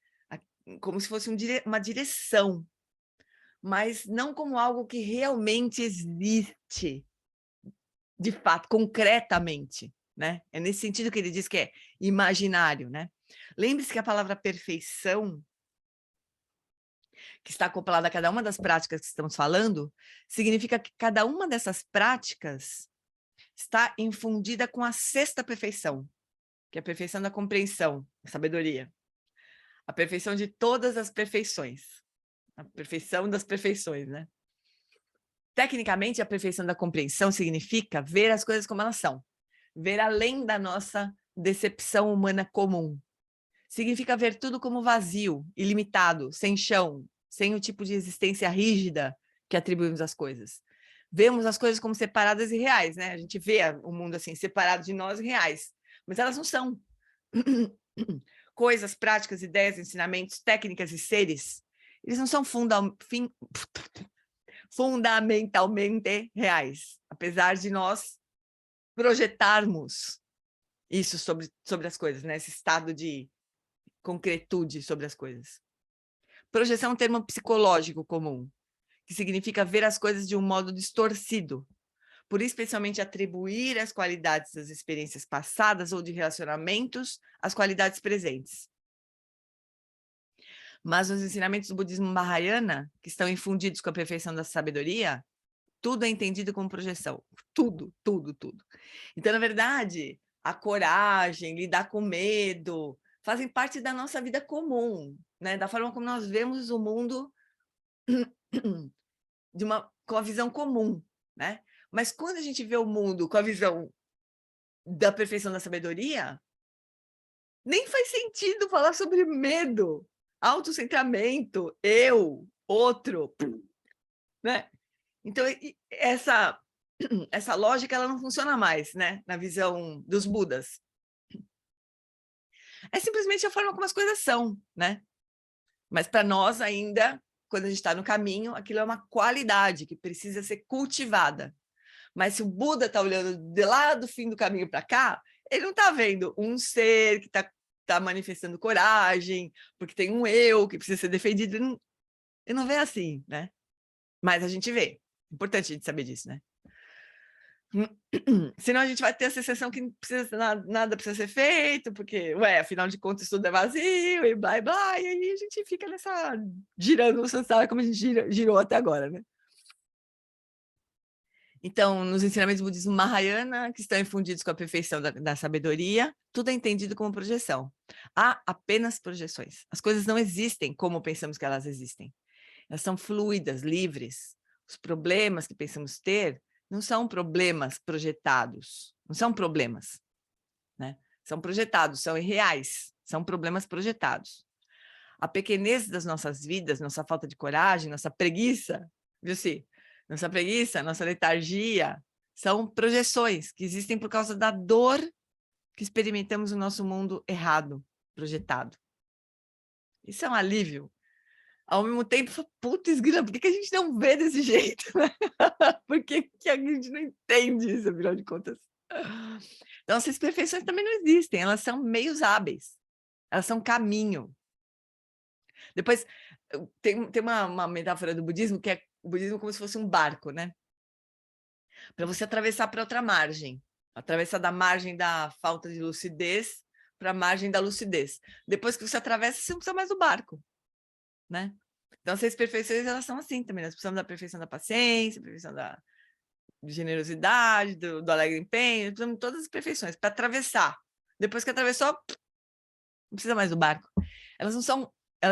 [SPEAKER 1] Como se fosse uma direção, mas não como algo que realmente existe, de fato, concretamente, né? É nesse sentido que ele diz que é imaginário, né? Lembre-se que a palavra perfeição, que está acoplada a cada uma das práticas que estamos falando, significa que cada uma dessas práticas está infundida com a 6ª perfeição, que é a perfeição da compreensão, a sabedoria. A perfeição de todas as perfeições. A perfeição das perfeições, né? Tecnicamente, a perfeição da compreensão significa ver as coisas como elas são. Ver além da nossa decepção humana comum. Significa ver tudo como vazio, ilimitado, sem chão, sem o tipo de existência rígida que atribuímos às coisas. Vemos as coisas como separadas e reais, né? A gente vê o mundo assim, separado de nós e reais. Mas elas não são. Coisas, práticas, ideias, ensinamentos, técnicas e seres, eles não são fundamentalmente reais, apesar de nós projetarmos isso sobre as coisas, né? Esse estado de concretude sobre as coisas. Projeção é um termo psicológico comum, que significa ver as coisas de um modo distorcido, por especialmente atribuir as qualidades das experiências passadas ou de relacionamentos às qualidades presentes. Mas os ensinamentos do budismo Mahayana, que estão infundidos com a perfeição da sabedoria, tudo é entendido como projeção. Tudo, tudo, tudo. Então, na verdade, a coragem, lidar com medo, fazem parte da nossa vida comum, né? Da forma como nós vemos o mundo com a visão comum, né? Mas quando a gente vê o mundo com a visão da perfeição da sabedoria, nem faz sentido falar sobre medo, autocentramento, eu, outro, né? Então, essa lógica ela não funciona mais, né? Na visão dos Budas. É simplesmente a forma como as coisas são, né? Mas para nós ainda, quando a gente está no caminho, aquilo é uma qualidade que precisa ser cultivada. Mas se o Buda está olhando de lá do fim do caminho para cá, ele não está vendo um ser que está manifestando coragem, porque tem um eu que precisa ser defendido. Ele não vê assim, né? Mas a gente vê. Importante a gente saber disso, né? Senão a gente vai ter a sensação que nada precisa ser feito, porque, ué, afinal de contas, tudo é vazio, e blá, blá, e aí a gente fica girando no samsara como a gente girou até agora, né? Então, nos ensinamentos do budismo Mahayana, que estão infundidos com a perfeição da sabedoria, tudo é entendido como projeção. Há apenas projeções. As coisas não existem como pensamos que elas existem. Elas são fluidas, livres. Os problemas que pensamos ter não são problemas projetados, não são problemas, né? São projetados, são irreais, são problemas projetados. A pequenez das nossas vidas, nossa falta de coragem, nossa preguiça, viu, Cí? Nossa preguiça, nossa letargia, são projeções que existem por causa da dor que experimentamos no nosso mundo errado, projetado. Isso é um alívio. Ao mesmo tempo, putz, grana, por que a gente não vê desse jeito? Né? Por que a gente não entende isso, afinal de contas? Então, essas perfeições também não existem, elas são meios hábeis, elas são caminho. Depois, tem uma metáfora do budismo, que é o budismo como se fosse um barco, né? Para você atravessar para outra margem, atravessar da margem da falta de lucidez para a margem da lucidez. Depois que você atravessa, você não precisa mais do barco, né? Então, essas perfeições, elas são assim também. Nós precisamos da perfeição da paciência, perfeição da generosidade, do alegre empenho, precisamos de todas as perfeições para atravessar. Depois que atravessou, não precisa mais do barco. Elas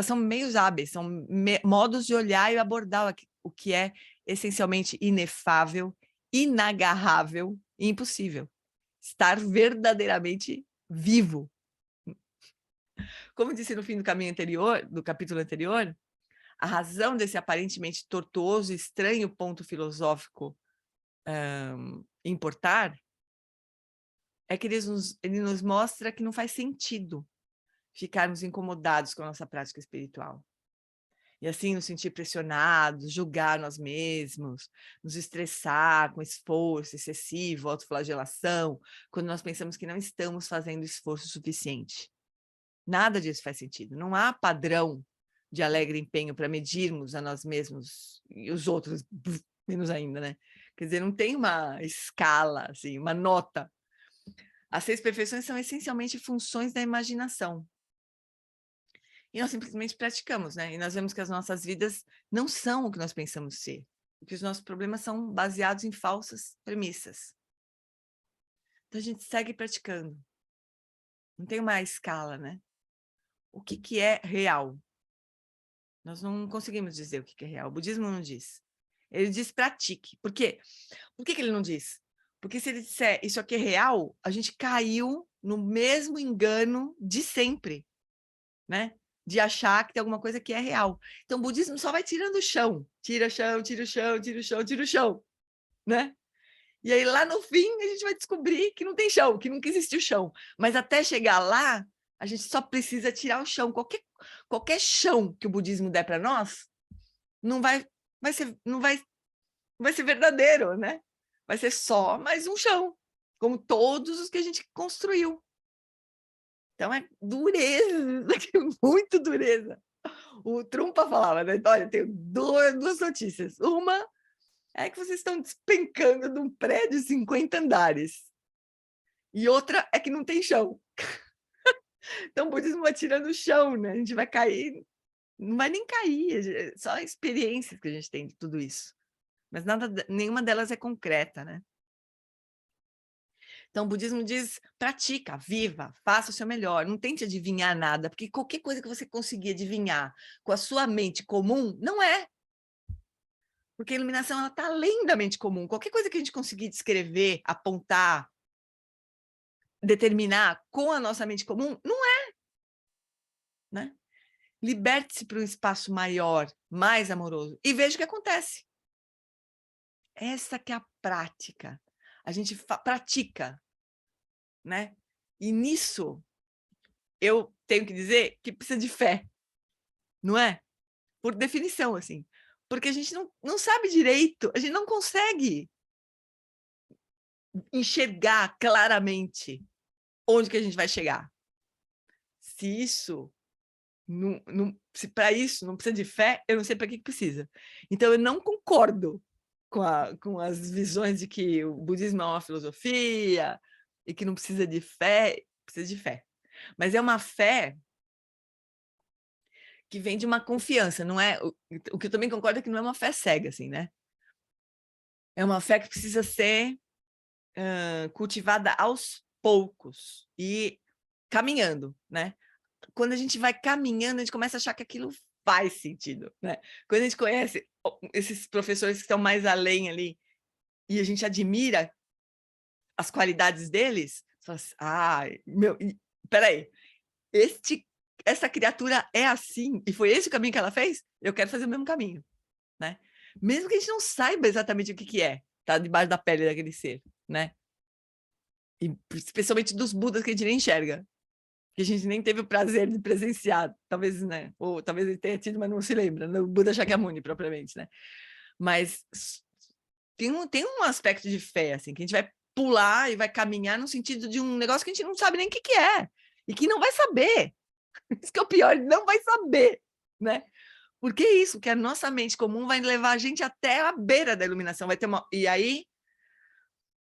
[SPEAKER 1] são meios hábeis, são modos de olhar e abordar o que é essencialmente inefável, inagarrável e impossível. Estar verdadeiramente vivo. Como disse no fim do caminho anterior, do capítulo anterior, a razão desse aparentemente tortuoso e estranho ponto filosófico importar é que ele nos mostra que não faz sentido ficarmos incomodados com a nossa prática espiritual. E assim nos sentir pressionados, julgar nós mesmos, nos estressar com esforço excessivo, autoflagelação, quando nós pensamos que não estamos fazendo esforço suficiente. Nada disso faz sentido. Não há padrão de alegre empenho para medirmos a nós mesmos e os outros, menos ainda, né? Quer dizer, não tem uma escala, assim, uma nota. As 6 perfeições são essencialmente funções da imaginação. E nós simplesmente praticamos, né? E nós vemos que as nossas vidas não são o que nós pensamos ser. Que os nossos problemas são baseados em falsas premissas. Então a gente segue praticando. Não tem uma escala, né? O que é real? Nós não conseguimos dizer o que é real. O budismo não diz. Ele diz pratique. Por quê? Por que ele não diz? Porque se ele disser isso aqui é real, a gente caiu no mesmo engano de sempre, né? De achar que tem alguma coisa que é real. Então, o budismo só vai tirando o chão. Tira o chão, tira o chão, tira o chão, tira o chão, né? E aí, lá no fim, a gente vai descobrir que não tem chão, que nunca existiu chão. Mas até chegar lá, a gente só precisa tirar o chão. Qualquer chão que o budismo der para nós, não vai ser verdadeiro, né? Vai ser só mais um chão, como todos os que a gente construiu. Então, é dureza, muito dureza. O Trumpa falava, né? Olha, eu tenho duas notícias. Uma é que vocês estão despencando de um prédio de 50 andares. E outra é que não tem chão. Então, o budismo vai tirando o chão, né? A gente vai cair, não vai nem cair, só experiências que a gente tem de tudo isso. Mas nenhuma delas é concreta, né? Então, o budismo diz, pratica, viva, faça o seu melhor, não tente adivinhar nada, porque qualquer coisa que você conseguir adivinhar com a sua mente comum, não é. Porque a iluminação está além da mente comum. Qualquer coisa que a gente conseguir descrever, apontar, determinar com a nossa mente comum, não é. Né? Liberte-se para um espaço maior, mais amoroso, e veja o que acontece. Essa que é a prática. A gente pratica, né? E nisso, eu tenho que dizer que precisa de fé, não é? Por definição, assim. Porque a gente não sabe direito, a gente não consegue enxergar claramente onde que a gente vai chegar. Se para isso não precisa de fé, eu não sei para que precisa. Então, eu não concordo com as visões de que o budismo é uma filosofia e que não precisa de fé, precisa de fé. Mas é uma fé que vem de uma confiança, não é? O que eu também concordo é que não é uma fé cega, assim, né? É uma fé que precisa ser cultivada aos poucos e caminhando, né? Quando a gente vai caminhando, a gente começa a achar que aquilo faz sentido, né? Quando a gente conhece esses professores que estão mais além ali e a gente admira as qualidades deles, você fala assim, meu, peraí, essa criatura é assim, e foi esse o caminho que ela fez? Eu quero fazer o mesmo caminho, né? Mesmo que a gente não saiba exatamente o que é, tá debaixo da pele daquele ser, né? E especialmente dos Budas que a gente nem enxerga, que a gente nem teve o prazer de presenciar, talvez, né? Ou talvez ele tenha tido, mas não se lembra, no Buda Shakyamuni, propriamente, né? Mas tem um aspecto de fé, assim, que a gente vai pular e vai caminhar no sentido de um negócio que a gente não sabe nem o que é, e que não vai saber. Isso que é o pior, ele não vai saber, né? Porque é isso, que a nossa mente comum vai levar a gente até a beira da iluminação, vai ter e aí,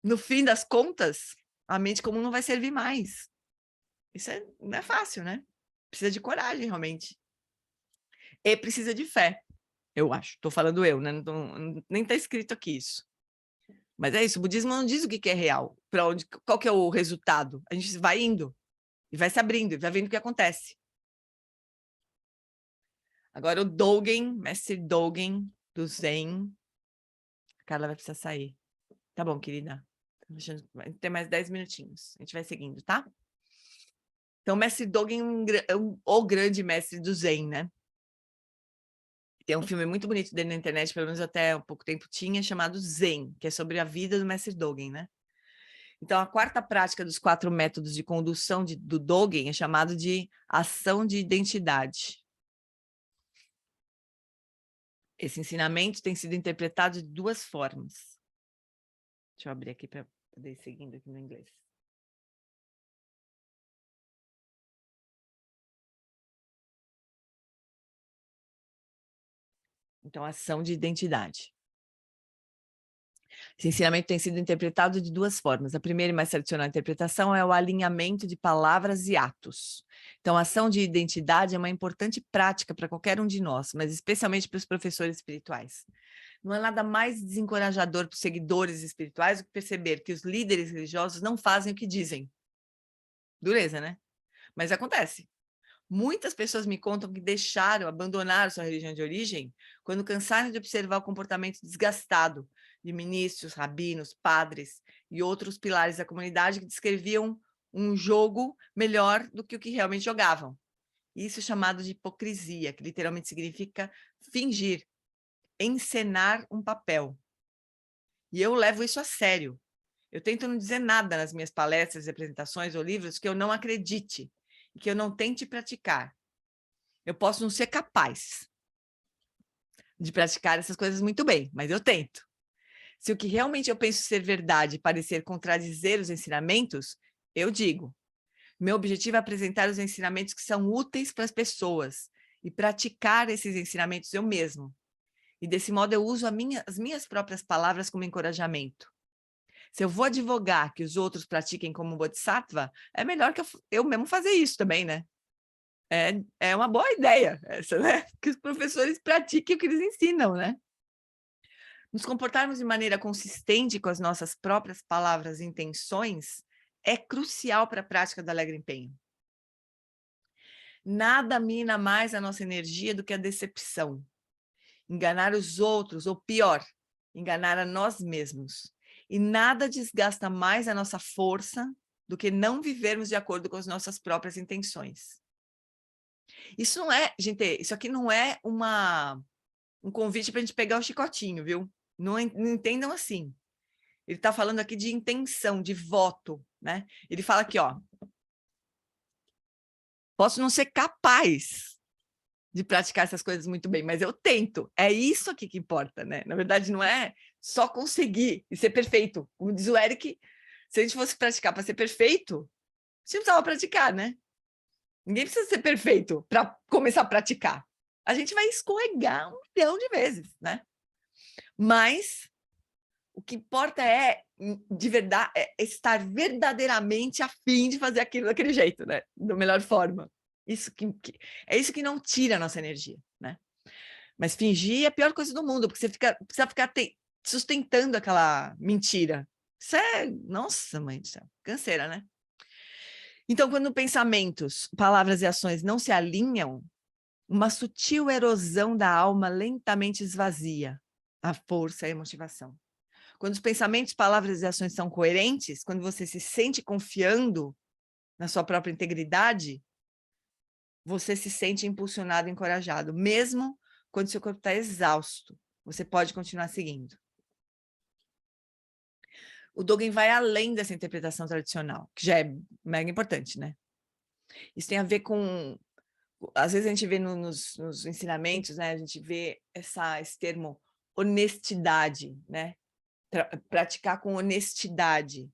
[SPEAKER 1] no fim das contas, a mente comum não vai servir mais. Isso não é fácil, né? Precisa de coragem, realmente. E precisa de fé, eu acho. Estou falando eu, né? Nem está escrito aqui isso. Mas é isso, o budismo não diz o que é real, qual que é o resultado. A gente vai indo, e vai se abrindo, e vai vendo o que acontece. Agora o Dogen, mestre Dogen, do Zen. A Carla vai precisar sair. Tá bom, querida. Vai ter mais 10 minutinhos. A gente vai seguindo, tá? Então, o mestre Dogen é o grande mestre do Zen, né? Tem um filme muito bonito dele na internet, pelo menos até há pouco tempo tinha, chamado Zen, que é sobre a vida do mestre Dogen, né? Então, a quarta prática dos 4 métodos de condução do Dogen é chamado de ação de identidade. Esse ensinamento tem sido interpretado de 2 formas. Deixa eu abrir aqui para poder ir seguindo aqui no inglês. Então, ação de identidade. Esse ensinamento tem sido interpretado de 2 formas. A primeira e mais tradicional interpretação é o alinhamento de palavras e atos. Então, a ação de identidade é uma importante prática para qualquer um de nós, mas especialmente para os professores espirituais. Não é nada mais desencorajador para os seguidores espirituais do que perceber que os líderes religiosos não fazem o que dizem. Dureza, né? Mas acontece. Muitas pessoas me contam que abandonaram sua religião de origem quando cansaram de observar o comportamento desgastado de ministros, rabinos, padres e outros pilares da comunidade que descreviam um jogo melhor do que o que realmente jogavam. Isso é chamado de hipocrisia, que literalmente significa fingir, encenar um papel. E eu levo isso a sério. Eu tento não dizer nada nas minhas palestras, apresentações ou livros que eu não acredite e que eu não tente praticar. Eu posso não ser capaz de praticar essas coisas muito bem, mas eu tento. Se o que realmente eu penso ser verdade parecer contradizer os ensinamentos, eu digo. Meu objetivo é apresentar os ensinamentos que são úteis para as pessoas e praticar esses ensinamentos eu mesmo. E desse modo eu uso as minhas próprias palavras como encorajamento. Se eu vou advogar que os outros pratiquem como Bodhisattva, é melhor que eu mesmo fazer isso também, né? É uma boa ideia essa, né? Que os professores pratiquem o que eles ensinam, né? Nos comportarmos de maneira consistente com as nossas próprias palavras e intenções é crucial para a prática do alegre empenho. Nada mina mais a nossa energia do que a decepção. Enganar os outros, ou pior, enganar a nós mesmos. E nada desgasta mais a nossa força do que não vivermos de acordo com as nossas próprias intenções. Isso não é, gente, isso aqui não é um convite para a gente pegar o chicotinho, viu? Não entendam assim. Ele está falando aqui de intenção, de voto, né? Ele fala aqui, ó. Posso não ser capaz de praticar essas coisas muito bem, mas eu tento. É isso aqui que importa, né? Na verdade, não é só conseguir e ser perfeito. Como diz o Eric, se a gente fosse praticar para ser perfeito, a gente não precisava praticar, né? Ninguém precisa ser perfeito para começar a praticar. A gente vai escorregar 1 milhão de vezes, né? Mas O que importa é, de verdade, estar verdadeiramente a fim de fazer aquilo daquele jeito, né? Da melhor forma. É isso que não tira a nossa energia, né? Mas fingir é a pior coisa do mundo, porque você precisa ficar sustentando aquela mentira. Isso é, nossa, mãe do céu, canseira, né? Então, quando pensamentos, palavras e ações não se alinham, uma sutil erosão da alma lentamente esvazia a força e a motivação. Quando os pensamentos, palavras e ações são coerentes, quando você se sente confiando na sua própria integridade, você se sente impulsionado, encorajado, mesmo quando seu corpo está exausto, você pode continuar seguindo. O Dogen vai além dessa interpretação tradicional, que já é mega importante, né? Isso tem a ver com... Às vezes a gente vê nos ensinamentos, né? A gente vê esse termo honestidade, né? Praticar com honestidade.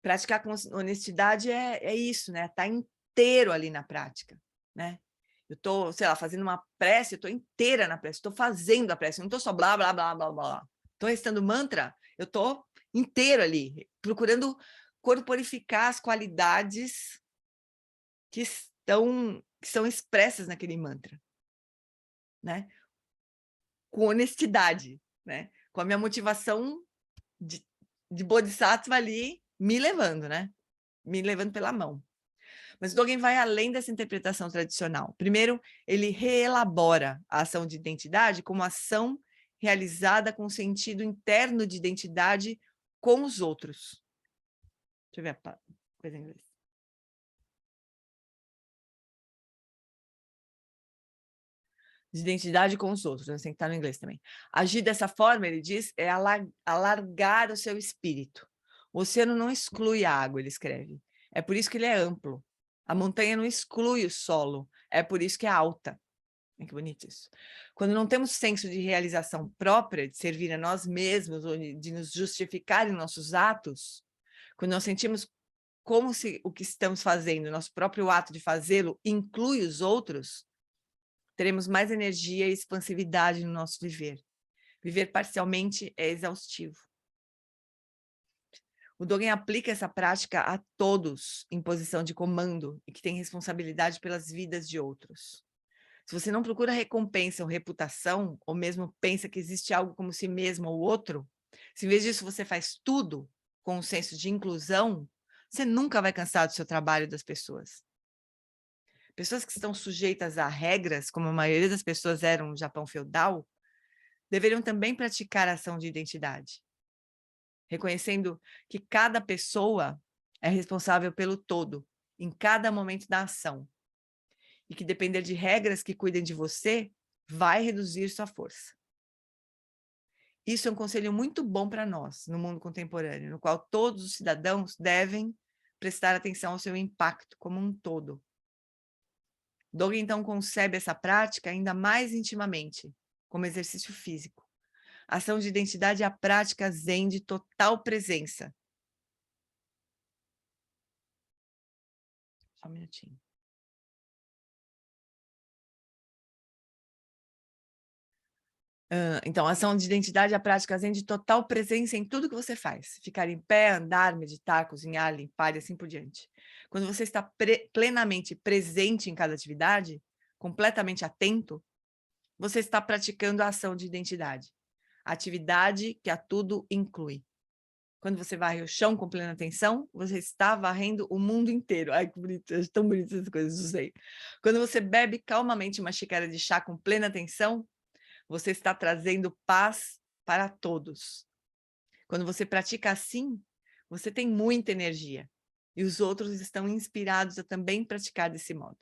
[SPEAKER 1] Praticar com honestidade é isso, né? Tá inteiro ali na prática, né? Eu tô, sei lá, fazendo uma prece, eu tô inteira na prece, estou fazendo a prece, eu não tô só blá, blá, blá, blá, blá. Tô recitando mantra, eu tô inteiro ali, procurando corporificar as qualidades que são expressas naquele mantra, né? Com honestidade, né? Com a minha motivação de bodhisattva ali me levando, né? Me levando pela mão. Mas o Dogen vai além dessa interpretação tradicional. Primeiro, ele reelabora a ação de identidade como ação realizada com sentido interno de identidade com os outros. Deixa eu ver a coisa em inglês. De identidade com os outros, né? Tem que estar no inglês também. Agir dessa forma, ele diz, é alargar o seu espírito. O oceano não exclui a água, ele escreve. É por isso que ele é amplo. A montanha não exclui o solo, é por isso que é alta. É que bonito isso. Quando não temos senso de realização própria, de servir a nós mesmos, ou de nos justificar em nossos atos, quando nós sentimos como se o que estamos fazendo, nosso próprio ato de fazê-lo, inclui os outros, teremos mais energia e expansividade no nosso viver. Viver parcialmente é exaustivo. O Dogen aplica essa prática a todos em posição de comando e que tem responsabilidade pelas vidas de outros. Se você não procura recompensa ou reputação, ou mesmo pensa que existe algo como si mesmo ou outro, se em vez disso você faz tudo com um senso de inclusão, você nunca vai cansar do seu trabalho e das pessoas. Pessoas que estão sujeitas a regras, como a maioria das pessoas eram no Japão feudal, deveriam também praticar a ação de identidade, reconhecendo que cada pessoa é responsável pelo todo, em cada momento da ação, e que depender de regras que cuidem de você vai reduzir sua força. Isso é um conselho muito bom para nós, no mundo contemporâneo, no qual todos os cidadãos devem prestar atenção ao seu impacto como um todo. Dogen, então, concebe essa prática ainda mais intimamente, como exercício físico. A ação de identidade é a prática zen de total presença. Só um minutinho. Então, a ação de identidade é a prática zen de total presença em tudo que você faz. Ficar em pé, andar, meditar, cozinhar, limpar e assim por diante. Quando você está plenamente presente em cada atividade, completamente atento, você está praticando a ação de identidade. A atividade que a tudo inclui. Quando você varre o chão com plena atenção, você está varrendo o mundo inteiro. Ai, que bonito, é tão bonitas essas coisas, não sei. Quando você bebe calmamente uma xícara de chá com plena atenção, você está trazendo paz para todos. Quando você pratica assim, você tem muita energia. E os outros estão inspirados a também praticar desse modo.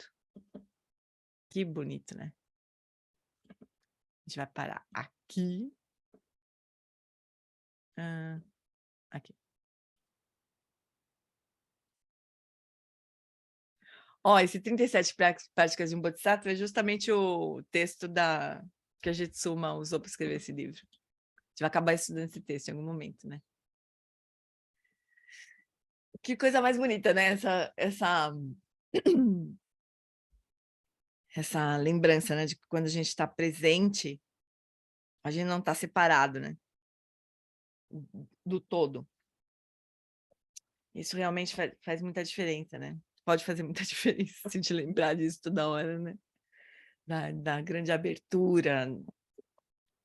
[SPEAKER 1] Que bonito, né? A gente vai parar aqui. Aqui. Ó, esse 37 práticas de um Bodhisattva é justamente o texto que a Jitsuma usou para escrever esse livro. A gente vai acabar estudando esse texto em algum momento, né? Que coisa mais bonita, né? Essa lembrança, né? De que quando a gente está presente, a gente não está separado, né? do todo. Isso realmente faz muita diferença, né? Pode fazer muita diferença se a gente lembrar disso toda hora, né? Da grande abertura.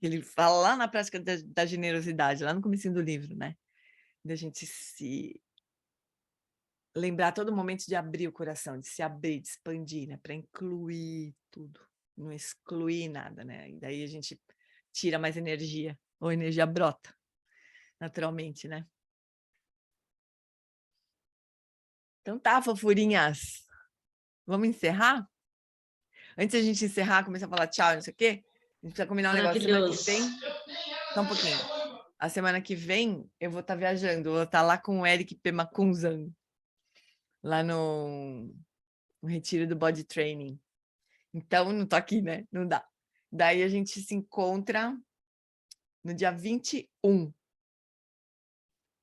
[SPEAKER 1] Ele fala lá na prática da generosidade, lá no comecinho do livro, né? Da gente se lembrar a todo momento de abrir o coração, de se abrir, de expandir, né? Para incluir tudo, não excluir nada, né? E daí a gente tira mais energia, ou a energia brota, naturalmente, né? Então tá, fofurinhas. Vamos encerrar? Antes da gente encerrar, começar a falar tchau, não sei o quê, a gente precisa combinar um negócio. Semana que vem, só um pouquinho. A semana que vem eu vou estar viajando, vou estar lá com o Eric Pemakunzan, lá no retiro do Body Training. Então, não tô aqui, né? Não dá. Daí a gente se encontra no dia 21.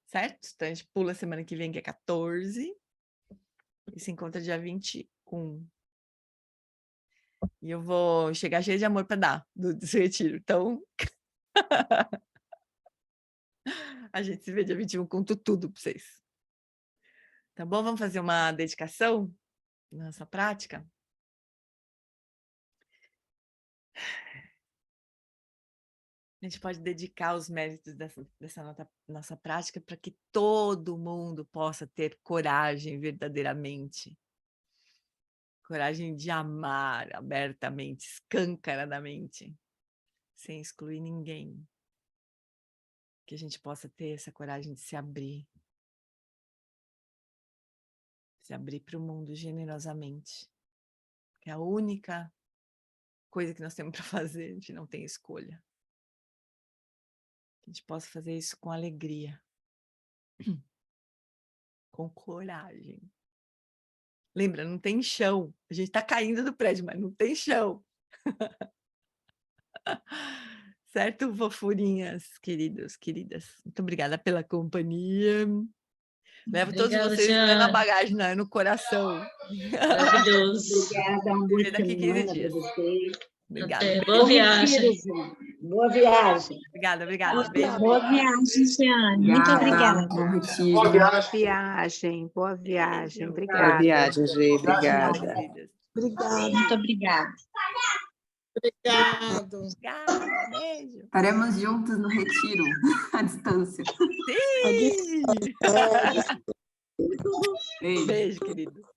[SPEAKER 1] Certo? Então a gente pula a semana que vem, que é 14. E se encontra dia 21. E eu vou chegar cheia de amor para dar desse retiro. Então, a gente se vê dia 21, conto tudo para vocês. Tá bom? Vamos fazer uma dedicação na nossa prática? A gente pode dedicar os méritos dessa nossa prática para que todo mundo possa ter coragem verdadeiramente. Coragem de amar abertamente, escancaradamente, sem excluir ninguém. Que a gente possa ter essa coragem de se abrir. Se abrir para o mundo generosamente. Que é a única coisa que nós temos para fazer, a gente não tem escolha. Que a gente possa fazer isso com alegria. Com coragem. Lembra, não tem chão. A gente está caindo do prédio, mas não tem chão. Certo, fofurinhas, queridos, queridas? Muito obrigada pela companhia. Levo todos vocês na bagagem, no coração.
[SPEAKER 3] Maravilhoso.
[SPEAKER 2] Obrigada, uma boa
[SPEAKER 1] daqui 15
[SPEAKER 2] semana
[SPEAKER 1] dias.
[SPEAKER 2] para vocês.
[SPEAKER 1] Obrigada.
[SPEAKER 3] Boa viagem.
[SPEAKER 2] Boa viagem.
[SPEAKER 1] Obrigada. Beijo.
[SPEAKER 7] Boa viagem, Jeane. Muito obrigada.
[SPEAKER 2] Bom retiro.
[SPEAKER 8] Boa viagem. Obrigada.
[SPEAKER 5] Boa viagem, Gê. Obrigada.
[SPEAKER 7] Obrigada. Muito obrigada.
[SPEAKER 8] Obrigado.
[SPEAKER 1] Obrigada. Beijo.
[SPEAKER 9] Estaremos juntos no retiro, à distância.
[SPEAKER 1] Sim!
[SPEAKER 9] Beijo.
[SPEAKER 1] Beijo, querido.